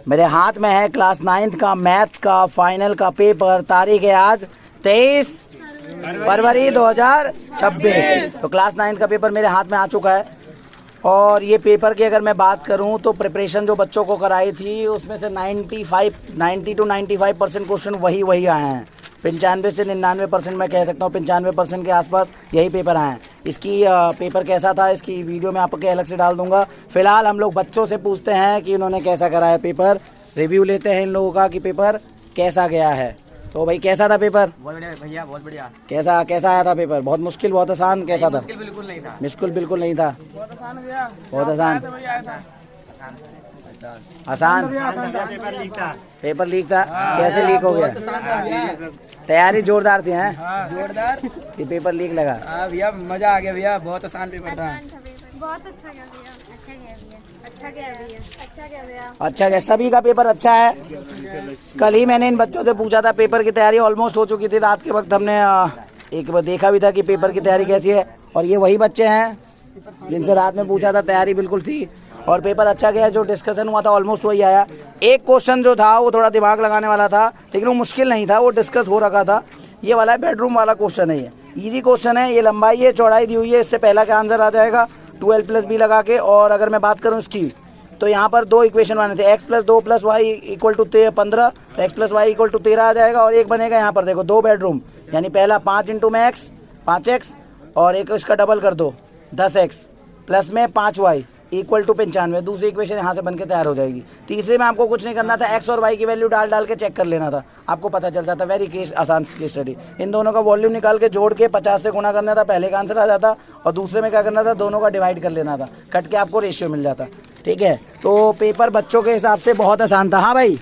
मेरे हाथ में है क्लास 9th का मैथ्स का फाइनल का पेपर। तारीख है आज 23 फरवरी 2026। तो क्लास 9th का पेपर मेरे हाथ में आ चुका है। और ये पेपर की अगर मैं बात करूं तो प्रिपरेशन जो बच्चों को कराई थी उसमें से 90 to 95% क्वेश्चन वही आए हैं। 95 से 99% मैं कह सकता हूँ 95% के आसपास यही पेपर आए हैं। इसकी पेपर कैसा था इसकी वीडियो मैं आपके अलग से डाल दूंगा। फिलहाल हम लोग बच्चों से पूछते हैं कि उन्होंने कैसा करा है पेपर। रिव्यू लेते हैं इन लोगों का कि पेपर कैसा गया है। तो भाई कैसा था पेपर? बहुत बढ़िया भैया, बहुत बढ़िया। कैसा आया था पेपर? बहुत मुश्किल, बहुत आसान, कैसा था? मुश्किल बिल्कुल नहीं था। मुश्किल बिल्कुल नहीं था, बहुत आसान भैया। बहुत आसान। आसान पेपर लीक था। कैसे लीक हो गया? तैयारी जोरदार थी हैं? जोरदार। ये पेपर लीक लगा। भैया मजा आ गया भैया, बहुत आसान पेपर था। बहुत अच्छा गया भैया, अच्छा गया भैया, अच्छा गया भैया, अच्छा गया भैया। अच्छा गया, सभी का पेपर अच्छा है। कल ही मैंने इन बच्चों से पूछा था, पेपर की तैयारी ऑलमोस्ट हो चुकी थी। रात के वक्त हमने एक बार देखा भी था कि पेपर की तैयारी कैसी है। और ये वही बच्चे हैं जिनसे रात में पूछा था, तैयारी बिल्कुल थी और पेपर अच्छा गया। जो डिस्कशन हुआ था ऑलमोस्ट वही आया। एक क्वेश्चन जो था वो थोड़ा दिमाग लगाने वाला था, लेकिन वो मुश्किल नहीं था, वो डिस्कस हो रखा था। ये वाला है बेडरूम वाला क्वेश्चन है। ये ईजी क्वेश्चन है। ये लंबाई है, चौड़ाई दी हुई है, इससे पहला का आंसर आ जाएगा 12+b लगा के। और अगर मैं बात करूँ इसकी तो यहाँ पर दो इक्वेशन बने थे, x + 2 + y = 15, x + y = 13 आ जाएगा। और एक बनेगा यहाँ पर देखो 2 बेडरूम, यानी पहला 5 × x 5x और एक इसका डबल कर दो 10x प्लस में 5y = 95। दूसरी इक्वेशन यहाँ से बन के तैयार हो जाएगी। तीसरे में आपको कुछ नहीं करना था, x और y की वैल्यू डाल के चेक कर लेना था, आपको पता चल जाता। वेरी आसान केस स्टडी। इन दोनों का वॉल्यूम निकाल के जोड़ के 50 से गुणा करना था, पहले का आंसर आ जाता। और दूसरे में क्या करना था, दोनों का डिवाइड कर लेना था, कट के आपको रेशियो मिल जाता। ठीक है, तो पेपर बच्चों के हिसाब से बहुत आसान था। हाँ भाई,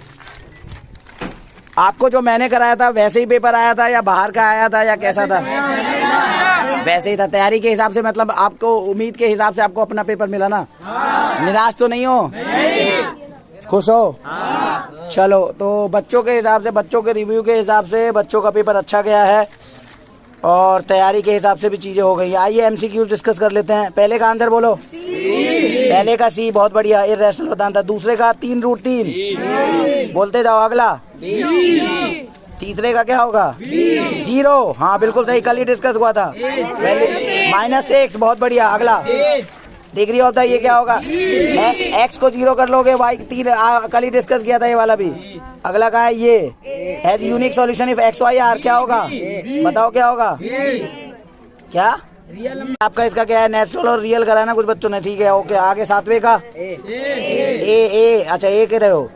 आपको जो मैंने कराया था वैसे ही पेपर आया था या बाहर का आया था या कैसा था? वैसे ही था। तैयारी के हिसाब से मतलब आपको उम्मीद के हिसाब से आपको अपना पेपर मिला ना? निराश तो नहीं हो? खुश हो? चलो, तो बच्चों के हिसाब से, बच्चों के रिव्यू के हिसाब से बच्चों का पेपर अच्छा गया है और तैयारी के हिसाब से भी चीज़ें हो गई। आइए MCQ डिस्कस कर लेते हैं। पहले का आंसर बोलो। पहले का C, बहुत बढ़िया, इर्रेशनल बताना था। दूसरे का 3√3 बोलते जाओ। अगला तीसरे का क्या होगा? 0। हाँ बिल्कुल सही, कल ही डिस्कस हुआ था। पहले -x, बहुत बढ़िया। अगला डिग्री ऑफ द, ये क्या होगा? x को 0 कर लोगे, y 3, कल ही डिस्कस किया था ये वाला भी। अगला का है ये has unique solution if x y r, क्या होगा? बताओ क्या होगा? क्या रियल? आपका इसका क्या है? नेचुरल और रियल कराया ना कुछ बच्चों ने। ठीक है, ओके। आगे सातवें का ए। अच्छा, ए कह रहे हो?